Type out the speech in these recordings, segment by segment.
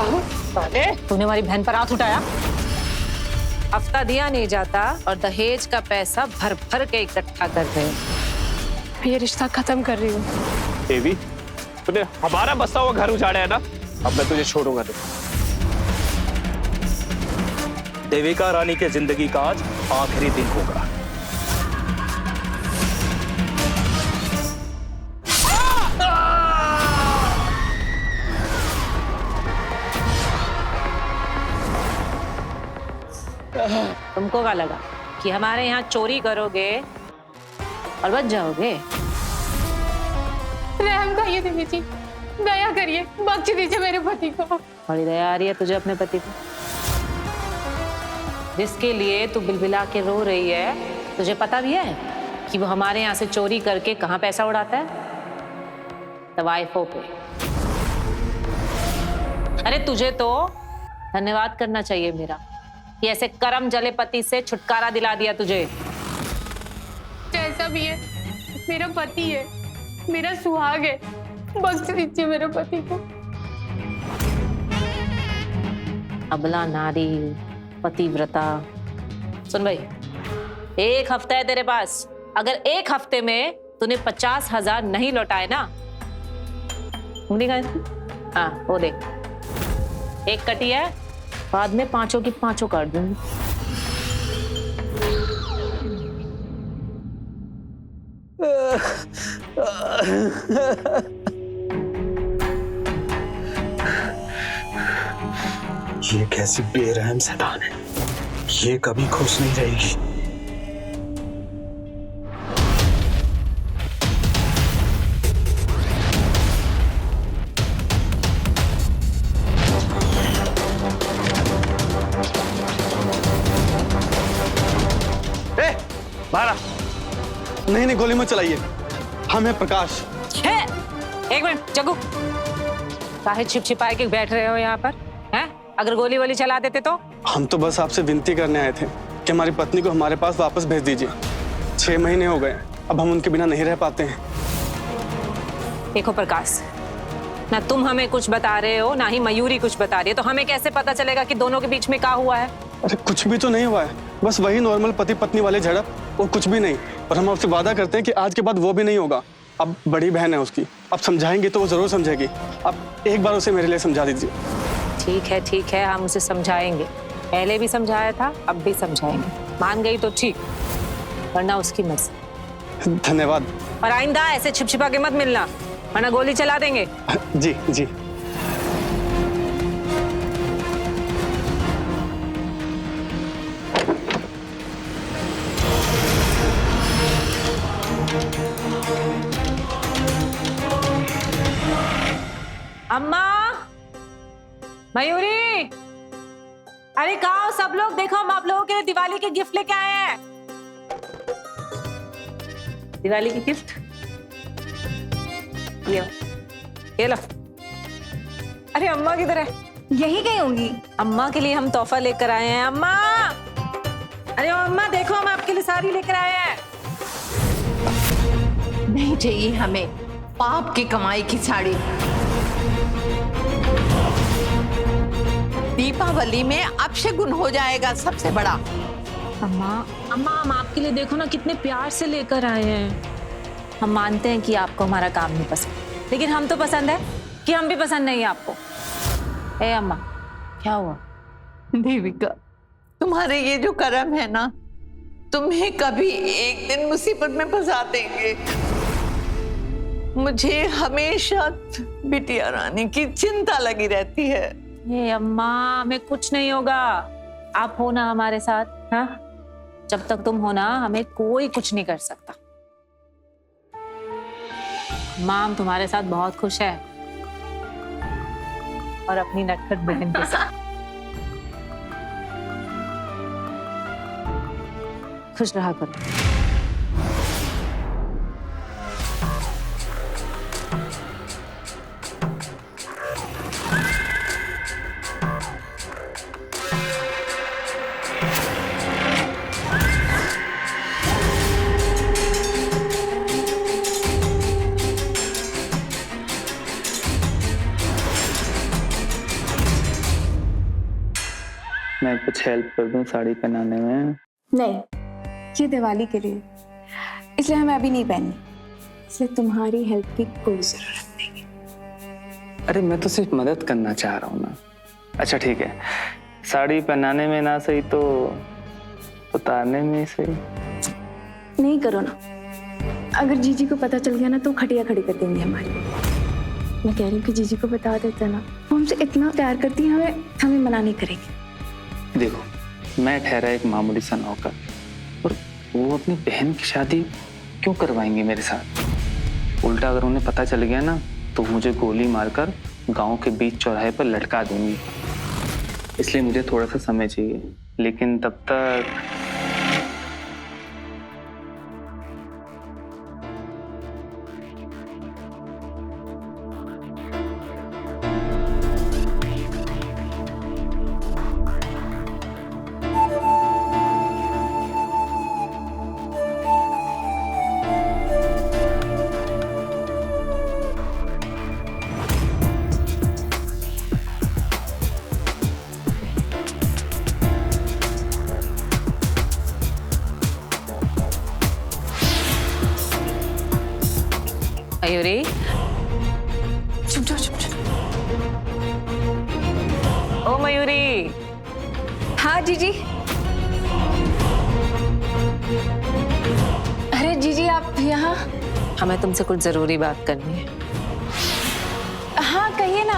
साले, तूने हमारी बहन पर हाथ उठाया। हफ्ता दिया नहीं जाता और दहेज का पैसा भर भर के इकट्ठा कर रहे हो। ये रिश्ता खत्म कर रही हूँ। देवी, तूने हमारा बसा हुआ घर उजाड़ा है ना, अब मैं तुझे छोड़ूंगा नहीं। देविका रानी के जिंदगी का आज आखिरी दिन होगा। तुमको क्या लगा कि हमारे यहाँ चोरी करोगे और बच जाओगे? रहम खाइए देवी जी, दया करिए, बख्श दीजिए मेरे पति को। बड़ी दया आ रही है तुझे अपने पति को, जिसके लिए तू बिलबिला के रो रही है। तुझे पता भी है कि वो हमारे यहाँ से चोरी करके कहाँ पैसा उड़ाता है? तवाइफों पे। अरे तुझे तो धन्यवाद करना चाहिए मेरा कि ऐसे करम जले पति से छुटकारा दिला दिया तुझे। जैसा भी है, मेरा पति है, मेरा सुहाग है, बख्श दीजिए मेरे पति को। अबला नारी, पतिव्रता। सुन भाई, 1 हफ्ता है तेरे पास। अगर 1 हफ्ते में तूने 50,000 नहीं लौटाए ना, उंगली कहाँ है? हाँ वो देख, 1 कटी है, बाद में 5 की 5 काट दूंगी। ये कैसी बेरहम शैतान है, ये कभी खुश नहीं रहेगी। मारा नहीं नहीं, गोली मत चलाइए, हम हैं प्रकाश। है, 1 मिनट जग्गू, काहे छिप छिपाए के बैठ रहे हो यहाँ पर? हैं? अगर गोली वोली चला देते तो? हम तो बस आपसे विनती करने आए थे कि हमारी पत्नी को हमारे पास वापस भेज दीजिए। 6 महीने हो गए, अब हम उनके बिना नहीं रह पाते हैं। देखो प्रकाश, ना तुम हमें कुछ बता रहे हो, ना ही मयूरी कुछ बता रही है, तो हमें कैसे पता चलेगा कि दोनों के बीच में क्या हुआ है? अरे कुछ भी तो नहीं हुआ है, बस वही नॉर्मल पति पत्नी वाले झड़प, और कुछ भी नहीं। और हम आपसे वादा करते हैं कि आज के बाद वो भी नहीं होगा। अब बड़ी बहन है उसकी, अब समझाएंगे तो वो जरूर समझेगी। अब एक बार उसे मेरे लिए समझा दीजिए। ठीक है, हम उसे समझाएंगे। पहले भी समझाया था, अब भी समझाएंगे। मान गई तो ठीक, वरना उसकी मर्जी। धन्यवाद। और आइंदा ऐसे छिपछिपा के मत मिलना, वरना गोली चला देंगे। जी जी। अम्मा, मयूरी, अरे कहाँ हो सब लोग? देखो, हम आप लोगों के लिए दिवाली के गिफ्ट लेके आए हैं। दिवाली की गिफ्ट ये लो। अरे अम्मा किधर है? यही गई होंगी। अम्मा के लिए हम तोहफा लेकर आए हैं। अम्मा, अरे अम्मा देखो, हम आपके लिए साड़ी लेकर आए हैं। नहीं चाहिए हमें पाप की कमाई की साड़ी। दीपावली में अपशगुन हो जाएगा सबसे बड़ा। अम्मा हम आपके लिए देखो ना कितने प्यार से लेकर आए हैं। हम मानते हैं कि आपको हमारा काम नहीं पसंद, लेकिन हम तो पसंद है कि हम भी पसंद नहीं है आपको। ए अम्मा, क्या हुआ? देविका, तुम्हारे ये जो कर्म है ना, तुम्हें कभी एक दिन मुसीबत में फंसा देंगे। मुझे हमेशा बिटिया रानी की चिंता लगी रहती है। ए अम्मा, हमें कुछ नहीं होगा, आप हो ना हमारे साथ। हाँ, जब तक तुम हो ना, हमें कोई कुछ नहीं कर सकता। माँ, हम तुम्हारे साथ बहुत खुश है, और अपनी नटखट बहन के साथ। खुश रहा करो। मैं कुछ हेल्प कर दूं साड़ी पहनाने में? नहीं, ये दिवाली के लिए, इसलिए हमें अभी नहीं पहननी, इसलिए तुम्हारी हेल्प की कोई जरूरत नहीं। अरे मैं तो सिर्फ मदद करना चाह रहा हूँ ना। अच्छा ठीक है, साड़ी पहनाने में ना सही तो उतारने में सही। नहीं करो ना, अगर जीजी को पता चल गया ना तो खटिया खड़ी कर देंगे हमारी। मैं कह रही हूँ कि जीजी को बता देता ना, वो हमसे इतना प्यार करती है, हमें मना नहीं करेगी। देखो मैं ठहरा एक मामूली सा नौकर, और वो अपनी बहन की शादी क्यों करवाएंगे मेरे साथ? उल्टा अगर उन्हें पता चल गया ना तो मुझे गोली मारकर गांव के बीच चौराहे पर लटका देंगी। इसलिए मुझे थोड़ा सा समय चाहिए, लेकिन तब तक मयूरी, चुप जाओ, चुप जाओ। ओ मयूरी, हाँ जीजी। अरे जीजी आप यहाँ? हमें तुमसे कुछ जरूरी बात करनी है। हाँ कहिए ना।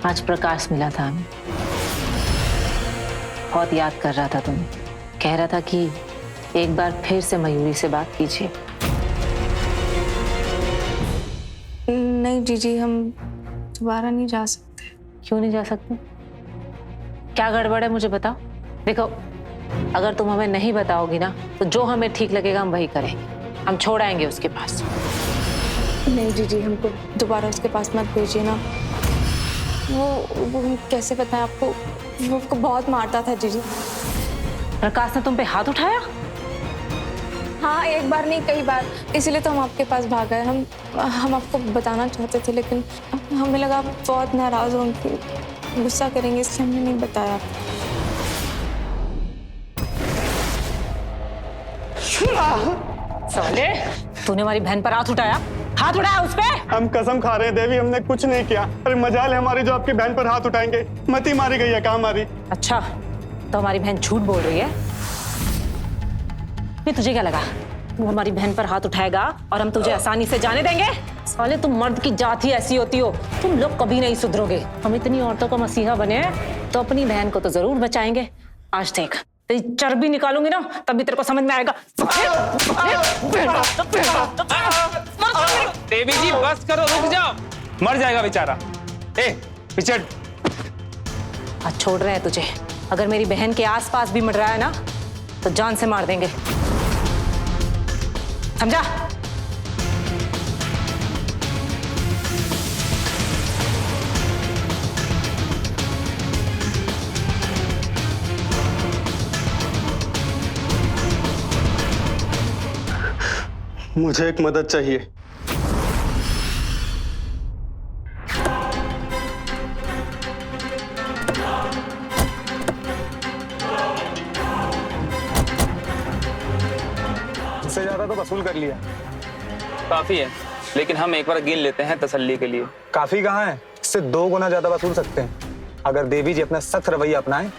आज प्रकाश मिला था हमें, बहुत याद कर रहा था तुम्हें, कह रहा था कि एक बार फिर से मयूरी से बात कीजिए। नहीं जीजी, हम दोबारा नहीं जा सकते। क्यों नहीं जा सकते? क्या गड़बड़ है मुझे बताओ। देखो, अगर तुम हमें नहीं बताओगी ना तो जो हमें ठीक लगेगा हम वही करेंगे, हम छोड़ आएंगे उसके पास। नहीं जीजी, हमको दोबारा उसके पास मत भेजिए ना। वो कैसे बताएं आपको, वो आपको बहुत मारता था जीजी। प्रकाश ने तुम पे हाथ उठाया? हाँ, एक बार नहीं कई बार, इसीलिए तो हम आपके पास भाग गए। हम आपको बताना चाहते थे, लेकिन हमें लगा आप बहुत नाराज होंगे, गुस्सा करेंगे, इसलिए हमने नहीं बताया। साले, तूने हमारी बहन पर हाथ उठाया? हाथ उठाया उस पे? हम कसम खा रहे हैं देवी, हमने कुछ नहीं किया। अरे मजाल है हमारी जो आपकी बहन पर हाथ उठाएंगे। मती मारी गई है, कहाँ मारी? अच्छा, तो हमारी बहन झूठ बोल रही है? ये तुझे क्या लगा वो हमारी बहन पर हाथ उठाएगा और हम तुझे आसानी से जाने देंगे? साले, तुम मर्द की जात ही ऐसी होती हो, तुम लोग कभी नहीं सुधरोगे। हम इतनी औरतों का मसीहा बने तो अपनी बहन को तो जरूर बचाएंगे। आज देख, तेरी चर्बी निकालूंगी ना तब भी तेरे को समझ में आएगा। देवी जी बस करो, रुक जाओ, मर जाएगा बेचारा। ए पिछड़। आज छोड़ रहे हैं तुझे, अगर मेरी बहन के आसपास भी मर रहा है ना तो जान से मार देंगे, समझा? मुझे एक मदद चाहिए। इससे ज्यादा तो वसूल कर लिया। काफी है, लेकिन हम एक बार गिन लेते हैं तसल्ली के लिए। काफी कहाँ है, इससे 2 गुना ज्यादा वसूल सकते हैं अगर देवी जी अपना सख्त रवैया अपनाएं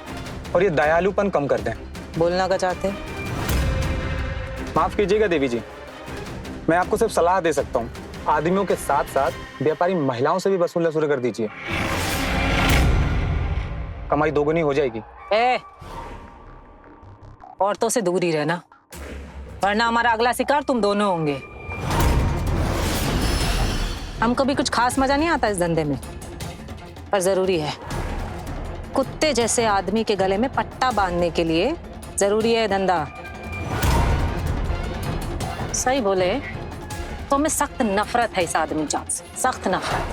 और ये दयालुपन कम कर दें। बोलना क्या चाहते हैं? माफ कीजिएगा देवी जी, मैं आपको सिर्फ सलाह दे सकता हूँ, आदमियों के साथ साथ व्यापारी महिलाओं से भी वसूलना शुरू कर दीजिए, कमाई 2 गुनी हो जाएगी। औरतों से दूर ही रहना, वरना हमारा अगला शिकार तुम दोनों होंगे। हमको भी कुछ खास मजा नहीं आता इस धंधे में, पर जरूरी है। कुत्ते जैसे आदमी के गले में पट्टा बांधने के लिए जरूरी है धंधा। सही बोले तो हमें सख्त नफरत है इस आदमी जात से, सख्त नफरत।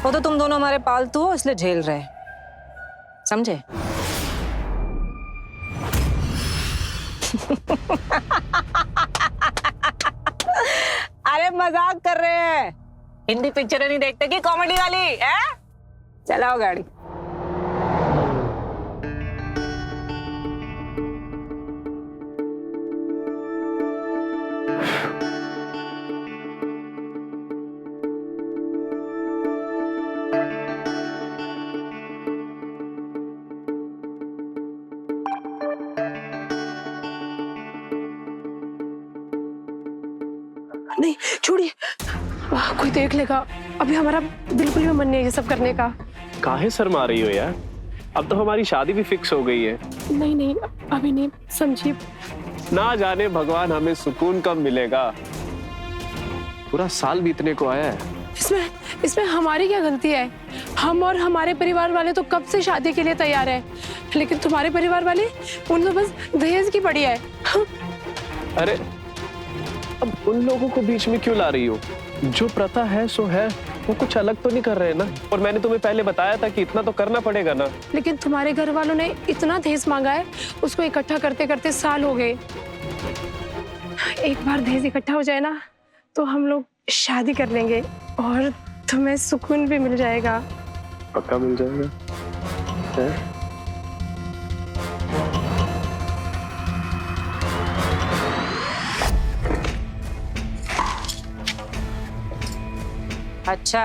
वो तो तुम दोनों हमारे पालतू हो इसलिए झेल रहे, समझे? अरे मजाक कर रहे हैं? हिंदी पिक्चर नहीं देखते कि कॉमेडी वाली है? चलाओ गाड़ी। नहीं छोड़िए, वाह, कोई देख लेगा। अभी हमारा बिल्कुल भी मन नहीं है ये सब करने का। काहे शर्मा रही हो यार? अब तो हमारी शादी भी फिक्स हो गई है। नहीं नहीं, अभी नहीं, समझिए। ना जाने भगवान हमें सुकून कब मिलेगा। पूरा साल बीतने को आया है। इसमें हमारी क्या गलती है? हम और हमारे परिवार वाले तो कब से शादी के लिए तैयार हैं, लेकिन तुम्हारे परिवार वाले, उन तो बस दहेज की पड़ी है। अरे अब उन लोगों को बीच में क्यों ला रही हो? जो प्रथा है सो है, वो कुछ अलग तो नहीं कर रहे ना। और मैंने तुम्हें पहले बताया था कि इतना तो करना पड़ेगा ना। लेकिन तुम्हारे घर वालों ने इतना दहेज मांगा है, उसको इकट्ठा करते करते साल हो गए। एक बार दहेज इकट्ठा हो जाए ना तो हम लोग शादी कर लेंगे और तुम्हें सुकून भी मिल जाएगा। पक्का मिल जाएगा है? अच्छा,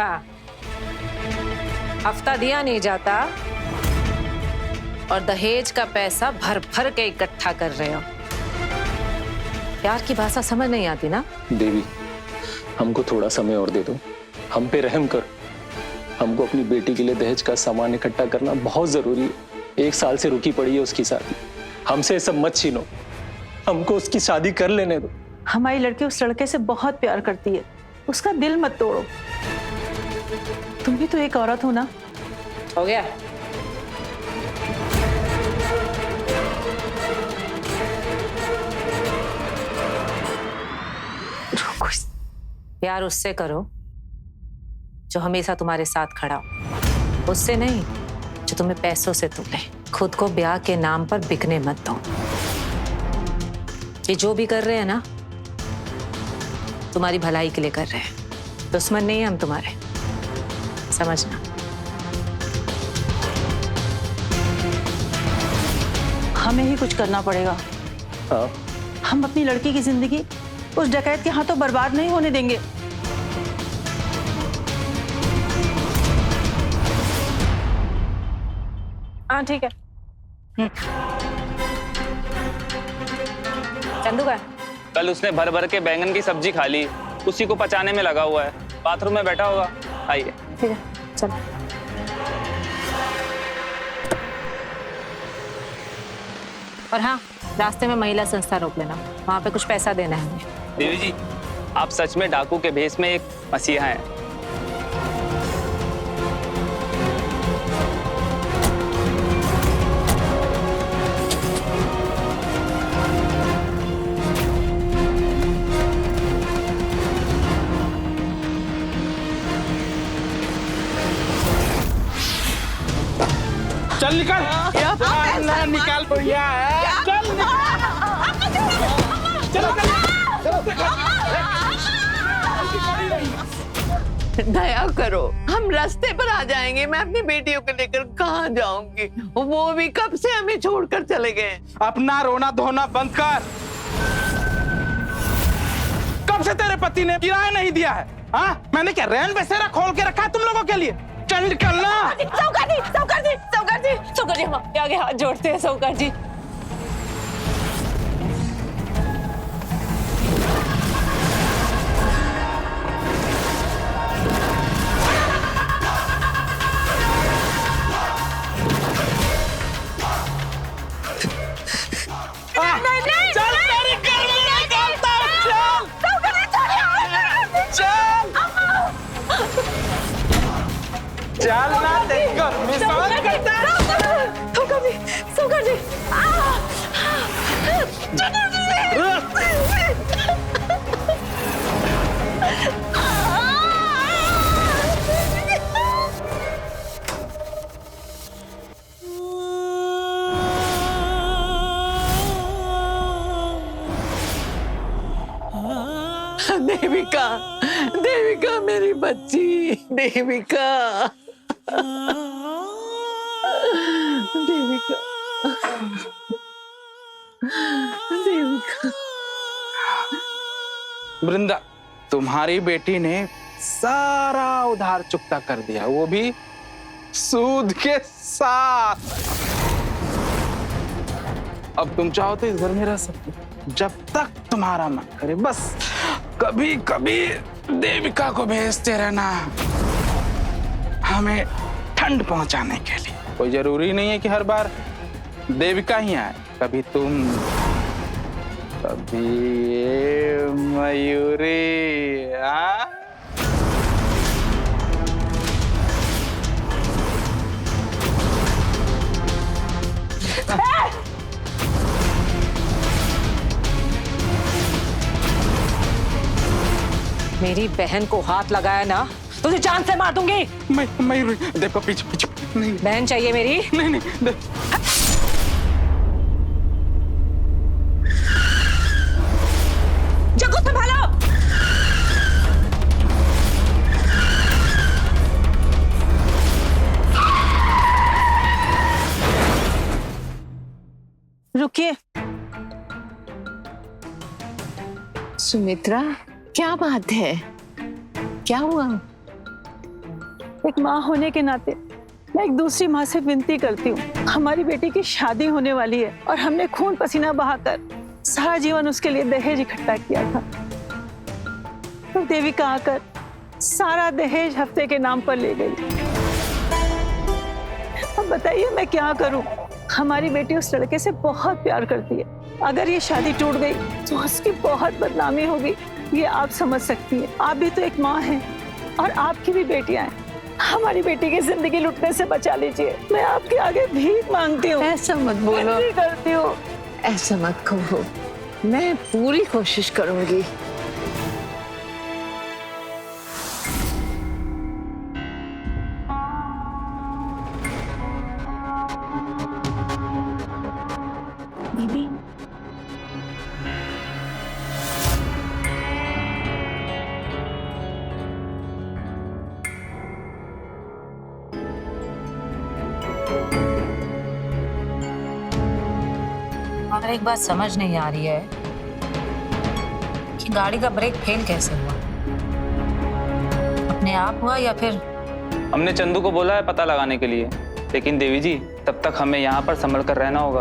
हफ्ता दिया नहीं जाता और दहेज का पैसा भर भर के इकट्ठा कर रहे हो। प्यार की भाषा समझ नहीं आती ना? देवी, हमको थोड़ा समय और दे दो, हम पे रहम कर। हमको अपनी बेटी के लिए दहेज का सामान इकट्ठा करना बहुत जरूरी है। 1 साल से रुकी पड़ी है उसकी शादी। हमसे सब मत छीनो, हमको उसकी शादी कर लेने दो। हमारी लड़की उस लड़के से बहुत प्यार करती है, उसका दिल मत तोड़ो। तुम भी तो एक औरत हो ना। हो गया? प्यार उससे करो जो हमेशा तुम्हारे साथ खड़ा हो, उससे नहीं जो तुम्हें पैसों से तुले। खुद को ब्याह के नाम पर बिकने मत दो। ये जो भी कर रहे हैं ना, तुम्हारी भलाई के लिए कर रहे हैं। दुश्मन नहीं है हम तुम्हारे, समझना। हमें ही कुछ करना पड़ेगा। हाँ, हम अपनी लड़की की जिंदगी उस डकैत के हाथों बर्बाद नहीं होने देंगे। हाँ ठीक है। चंदू का कल उसने भर भर के बैंगन की सब्जी खा ली, उसी को पचाने में लगा हुआ है। बाथरूम में बैठा होगा। आइए। ठीक है, चलो। और हाँ, रास्ते में महिला संस्था रोक लेना, वहां पे कुछ पैसा देना है हमें। देवी जी, आप सच में डाकू के भेष में एक मसीहा हैं। चल निकल, निकाल भैया। चल दया करो, हम रास्ते पर आ जाएंगे। मैं अपनी बेटियों को लेकर कहाँ जाऊंगी? वो भी कब से हमें छोड़कर चले गए। अपना रोना धोना बंद कर। कब से तेरे पति ने किराया नहीं दिया है? हाँ, मैंने क्या रैन बसेरा खोल के रखा है तुम लोगों के लिए? चल निकलना। साहूकार जी, साहूकार जी, साहूकार जी, साहूकार जी, हम आपके आगे हाथ जोड़ते हैं साहूकार जी। चल तेरी गर्मी निकालता हूँ। चल ना, तेरी गर्मी सहन करता है। साहूकार जी, साहूकार जी। देविका, देविका मेरी बच्ची, देविका, देविका, देविका। वृंदा, तुम्हारी बेटी ने सारा उधार चुकता कर दिया, वो भी सूद के साथ। अब तुम चाहो तो इस घर में रह सकते हो जब तक तुम्हारा मन करे। बस कभी कभी देविका को भेजते रहना हमें ठंड पहुंचाने के लिए। कोई जरूरी नहीं है कि हर बार देविका ही आए, कभी तुम, कभी ये मयूरी। हाँ, मेरी बहन को हाथ लगाया ना, तुझे जान से मार दूंगी। मयूरी, देखो पीछे पीछे। नहीं बहन चाहिए मेरी? नहीं नहीं, जग्गू संभालो। रुकिए। सुमित्रा, क्या बात है? क्या हुआ? एक माँ होने के नाते मैं एक दूसरी माँ से विनती करती हूँ। हमारी बेटी की शादी होने वाली है और हमने खून पसीना बहाकर सारा जीवन उसके लिए दहेज इकट्ठा किया था। तो देविका आकर सारा दहेज हफ्ते के नाम पर ले गई। अब बताइए मैं क्या करूं? हमारी बेटी उस लड़के से बहुत प्यार करती है। अगर ये शादी टूट गई तो उसकी बहुत बदनामी होगी, ये आप समझ सकती है। आप भी तो एक माँ हैं और आपकी भी बेटियां हैं। हमारी बेटी की जिंदगी लुटने से बचा लीजिए। मैं आपके आगे भीख मांगती हूँ। ऐसा मत बोलो, करती हूँ। ऐसा मत कहो, मैं पूरी कोशिश करूंगी। दीदी, और एक बात समझ नहीं आ रही है कि गाड़ी का ब्रेक फेल कैसे हुआ? अपने आप हुआ या फिर? हमने चंदू को बोला है पता लगाने के लिए, लेकिन देवी जी तब तक हमें यहाँ पर संभल कर रहना होगा।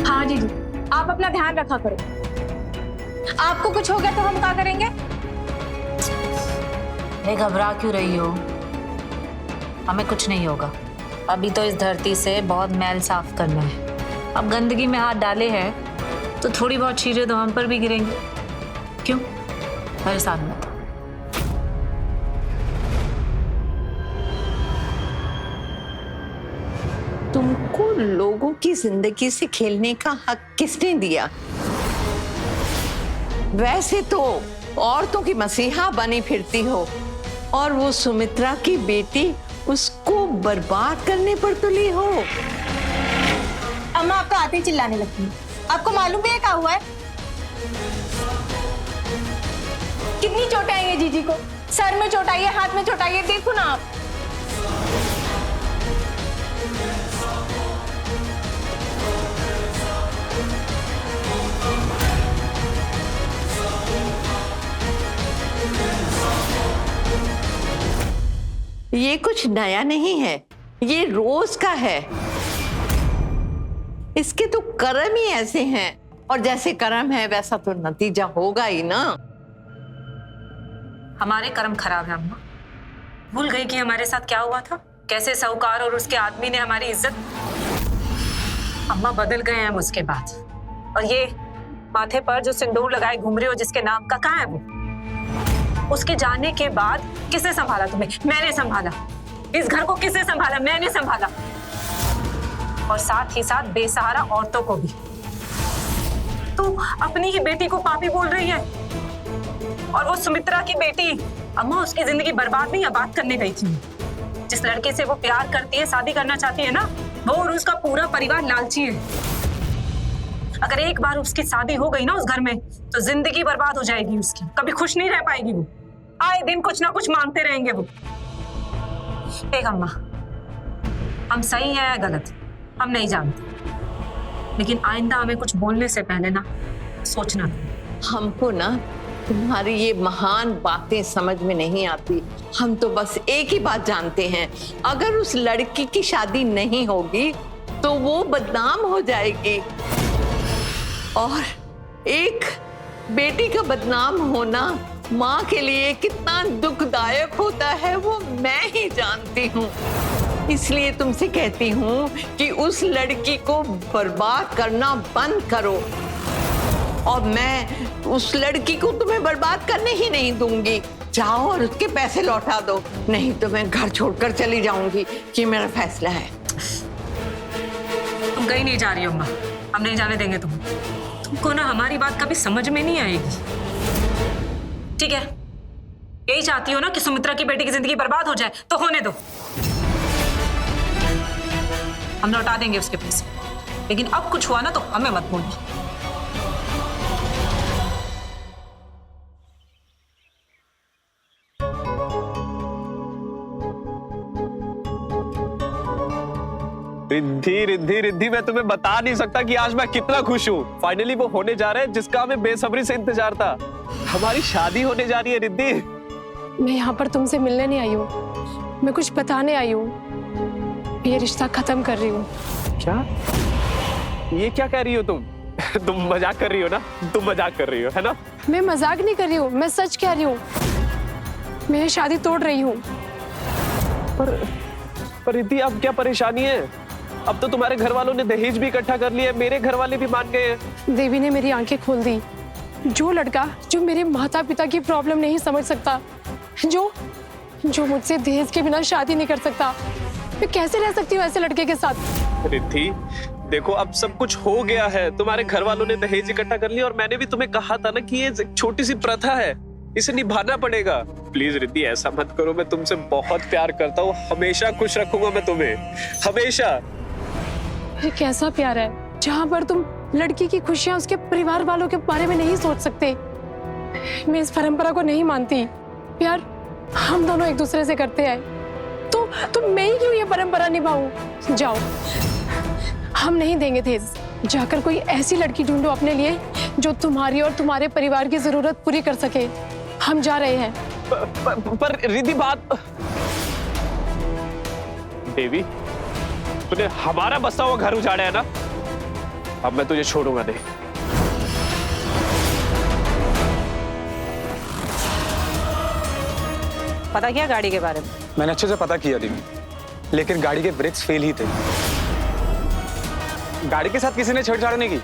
हाँ जीजू, आप अपना ध्यान रखा करो। आपको कुछ हो गया तो हम क्या करेंगे? ये घबरा क्यों रही हो? हमें कुछ नहीं होगा। अभी तो इस धरती से बहुत मैल साफ करना है। अब गंदगी में हाथ डाले हैं तो थोड़ी बहुत चीजें तो हम पर भी गिरेंगी। क्यों? परेशान मत। तुमको लोगों की जिंदगी से खेलने का हक किसने दिया? वैसे तो औरतों की मसीहा बनी फिरती हो और वो सुमित्रा की बेटी, उसको बर्बाद करने पर तुली हो। अम्मा आपको आते ही चिल्लाने लगती है। आपको मालूम है क्या हुआ है? कितनी चोटें आई है जीजी को? सर में चोट आई है, हाथ में चोट आई है, देखो ना आप। ये कुछ नया नहीं है, ये रोज का है। इसके तो कर्म ही ऐसे हैं और जैसे कर्म है वैसा तो नतीजा होगा ही ना। हमारे कर्म खराब है अम्मा। भूल गई कि हमारे साथ क्या हुआ था? कैसे साहूकार और उसके आदमी ने हमारी इज्जत। अम्मा बदल गए हैं हम उसके बाद। और ये माथे पर जो सिंदूर लगाए घूम रहे हो जिसके नाम का, कहाँ है वो? उसके जाने के बाद किसने संभाला तुम्हें? मैंने संभाला। इस घर को किसने संभाला? मैंने संभाला। और साथ ही साथ बेसहारा औरतों को भी। तू अपनी ही बेटी को पापी बोल रही है। और वो सुमित्रा की बेटी, अम्मा उसकी जिंदगी बर्बाद नहीं आबाद करने गई थी। जिस लड़के से वो प्यार करती है, शादी करना चाहती है ना, वो और उसका पूरा परिवार लालची है। अगर एक बार उसकी शादी हो गई ना उस घर में तो जिंदगी बर्बाद हो जाएगी उसकी, कभी खुश नहीं रह पाएगी वो। आए दिन कुछ ना कुछ मांगते रहेंगे वो। देख अम्मा, हम सही हैं या गलत हम नहीं जानते, लेकिन आइंदा हमें कुछ बोलने से पहले ना सोचना था। हमको ना तुम्हारी ये महान बातें समझ में नहीं आती। हम तो बस एक ही बात जानते हैं, अगर उस लड़की की शादी नहीं होगी तो वो बदनाम हो जाएगी, और एक बेटी का बदनाम होना माँ के लिए कितना दुखदायक होता है वो मैं ही जानती हूँ। इसलिए तुमसे कहती हूँ कि उस लड़की को बर्बाद करना बंद करो, और मैं उस लड़की को तुम्हें बर्बाद करने ही नहीं दूंगी। जाओ और उसके पैसे लौटा दो, नहीं तो मैं घर छोड़कर चली जाऊंगी। ये मेरा फैसला है। तुम कहीं नहीं जा रही हो अम्मा, हम नहीं जाने देंगे तुमको ना हमारी बात कभी समझ में नहीं आएगी। ठीक है, यही चाहती हो ना कि सुमित्रा की बेटी की जिंदगी बर्बाद हो जाए, तो होने दो, हम लौटा देंगे उसके पैसे। लेकिन अब कुछ हुआ ना तो हमें मत बोलना। रिद्धि रिद्धि रिद्धि, मैं तुम्हें बता नहीं सकता कि आज मैं कितना खुश हूँ। फाइनली वो होने जा रहा है जिसका हमें बेसब्री से इंतजार था। हमारी शादी होने जा रही है रिद्धि। मैं यहाँ पर तुमसे मिलने नहीं आई हूँ, मैं कुछ बताने आई हूँ। ये रिश्ता खत्म कर रही हूँ। क्या? ये क्या कह रही हो तुम? तुम मजाक कर रही हो ना? तुम मजाक कर रही हो है ना? मैं मजाक नहीं कर रही हूँ, मैं सच कह रही हूँ। मैं शादी तोड़ रही हूँ। पर रिद्धि, अब क्या परेशानी है? अब तो तुम्हारे घर वालों ने दहेज भी इकट्ठा कर लिया है, मेरे घर वाले भी मान गए हैं। देवी ने मेरी आंखें खोल दी। जो लड़का जो मेरे माता पिता की प्रॉब्लम नहीं समझ सकता, जो मुझसे दहेज के बिना शादी नहीं कर सकता, मैं कैसे रह सकती हूँ ऐसे लड़के के साथ? रिद्धि देखो, अब सब कुछ हो गया है। तुम्हारे घर वालों ने दहेज इकट्ठा कर लिया, और मैंने भी तुम्हें कहा था ना कि ये एक छोटी सी प्रथा है, इसे निभाना पड़ेगा। प्लीज रिद्धि, ऐसा मत करो। मैं तुमसे बहुत प्यार करता हूँ, हमेशा खुश रखूंगा मैं तुम्हें, हमेशा। ये कैसा प्यार है जहाँ पर तुम लड़की की खुशियां उसके परिवार वालों के बारे में नहीं सोच सकते? मैं इस परंपरा को नहीं मानती। प्यार हम दोनों एक दूसरे से करते हैं, तो मैं ही क्यों ये परंपरा निभाऊं? जाओ, हम नहीं देंगे दहेज। जाकर कोई ऐसी लड़की ढूंढो अपने लिए जो तुम्हारी और तुम्हारे परिवार की जरूरत पूरी कर सके। हम जा रहे हैं। पर रिद्धि, बात देवी, तूने हमारा बसा हुआ घर उजाड़ा है ना, अब मैं तुझे छोड़ूंगा नहीं। पता किया गाड़ी के बारे में? मैंने अच्छे से पता किया देवी, लेकिन गाड़ी के ब्रेक्स फेल ही थे। गाड़ी के साथ किसी ने छेड़छाड़ नहीं की।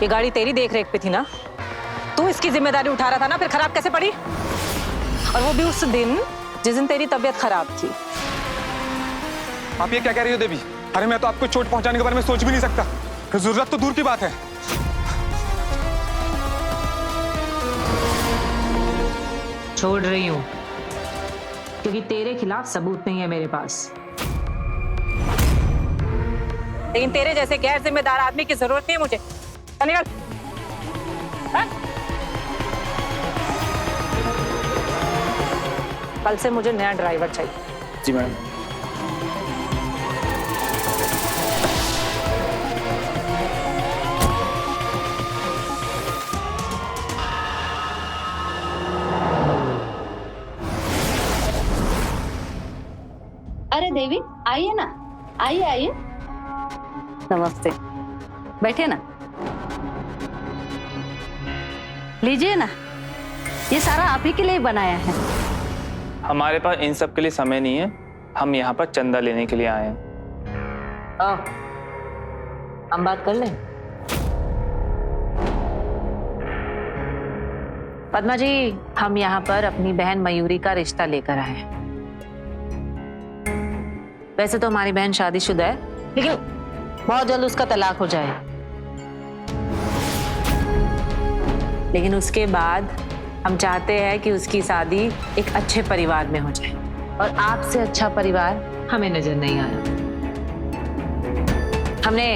ये गाड़ी तेरी देखरेख पे थी ना, तू इसकी जिम्मेदारी उठा रहा था ना, फिर खराब कैसे पड़ी? और वो भी उस दिन जिस दिन तेरी तबीयत खराब थी। आप ये क्या कह रही हो देवी? अरे मैं तो आपको चोट पहुंचाने के बारे में सोच भी नहीं सकता, जरूरत तो दूर की बात है। छोड़ रही हूं क्योंकि तेरे खिलाफ सबूत नहीं है मेरे पास, लेकिन तेरे जैसे गैर जिम्मेदार आदमी की जरूरत नहीं है मुझे। चल निकल। हाँ? कल से मुझे नया ड्राइवर चाहिए। जी मैडम। अरे देवी, आइए ना, आइए आइए। नमस्ते, बैठे ना, लीजिए ना, ये सारा आप ही के लिए बनाया है। हमारे पास इन सब के लिए समय नहीं है, हम यहाँ पर चंदा लेने के लिए आए हैं। हम बात कर लें। पद्मा जी, हम यहाँ पर अपनी बहन मयूरी का रिश्ता लेकर आए हैं। वैसे तो हमारी बहन शादीशुदा है, लेकिन बहुत जल्द उसका तलाक हो जाएगा। लेकिन उसके बाद हम चाहते हैं कि उसकी शादी एक अच्छे परिवार में हो जाए, और आपसे अच्छा परिवार हमें नजर नहीं आया। हमने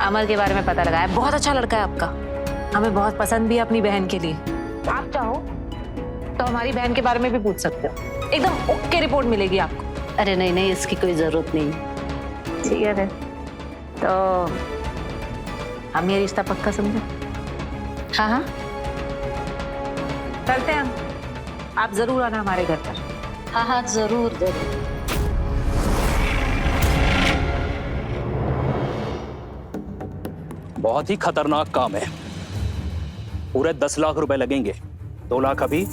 अमर के बारे में पता लगाया, बहुत अच्छा लड़का है आपका, हमें बहुत पसंद भी है अपनी बहन के लिए। आप चाहो तो हमारी बहन के बारे में भी पूछ सकते हो, एकदम ओके रिपोर्ट मिलेगी आपको। अरे नहीं नहीं, इसकी कोई जरूरत नहीं। ठीक है फिर तो हम ये रिश्ता पक्का समझे? हाँ हाँ, चलते हैं हम, आप जरूर आना हमारे घर पर। हाँ हाँ, जरूर जरूर। बहुत ही खतरनाक काम है। पूरे 10 लाख रुपए लगेंगे, 2 लाख अभी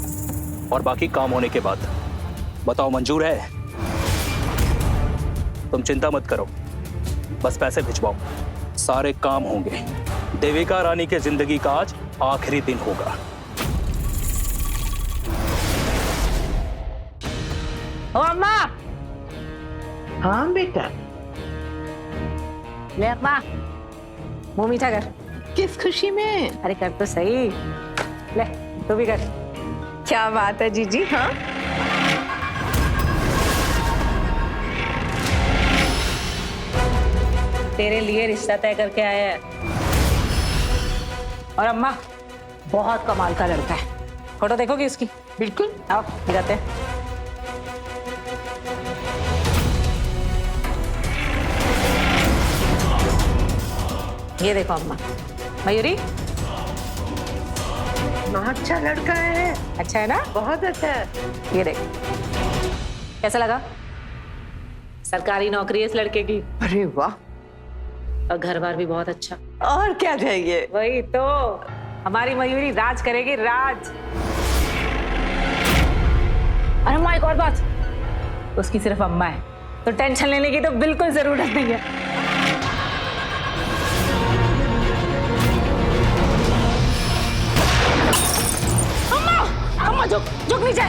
और बाकी काम होने के बाद। बताओ मंजूर है? तुम चिंता मत करो, बस पैसे भिजवाओ, सारे काम होंगे। देविका रानी के जिंदगी का आज आखिरी दिन होगा। ओ अम्मा! हाँ बेटा, ले अम्मा, मुंह मीठा कर। किस खुशी में? अरे कर तो सही, ले तू भी कर। क्या बात है जीजी। हाँ तेरे लिए रिश्ता तय करके आया है, और अम्मा बहुत कमाल का लड़का है। फोटो देखोगी उसकी? बिल्कुल। आओ दिखाते हैं। ये देखो अम्मा, मयूरी बहुत अच्छा लड़का है। अच्छा है ना? बहुत अच्छा है। ये देख, कैसा लगा? सरकारी नौकरी है इस लड़के की, अरे वाह, और घर बार भी बहुत अच्छा। और क्या चाहिए? वही तो, हमारी मयूरी राज करेगी, राज। और अम्मा एक और बात, उसकी सिर्फ अम्मा है, तो टेंशन लेने की तो बिल्कुल जरूरत नहीं है। अम्मा, अम्मा झुक नीचे।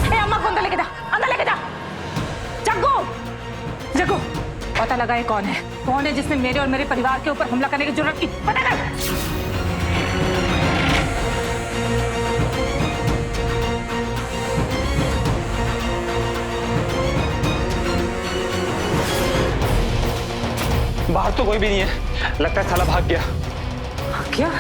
ए अम्मा को अंदर लेके जा, अंदर लेके जा। जग्गू, जग्गू, पता लगा ये कौन है जिसने मेरे और मेरे परिवार के ऊपर हमला करने की जरूरत की, पता कर। बाहर तो कोई भी नहीं है, लगता है साला भाग गया। क्या?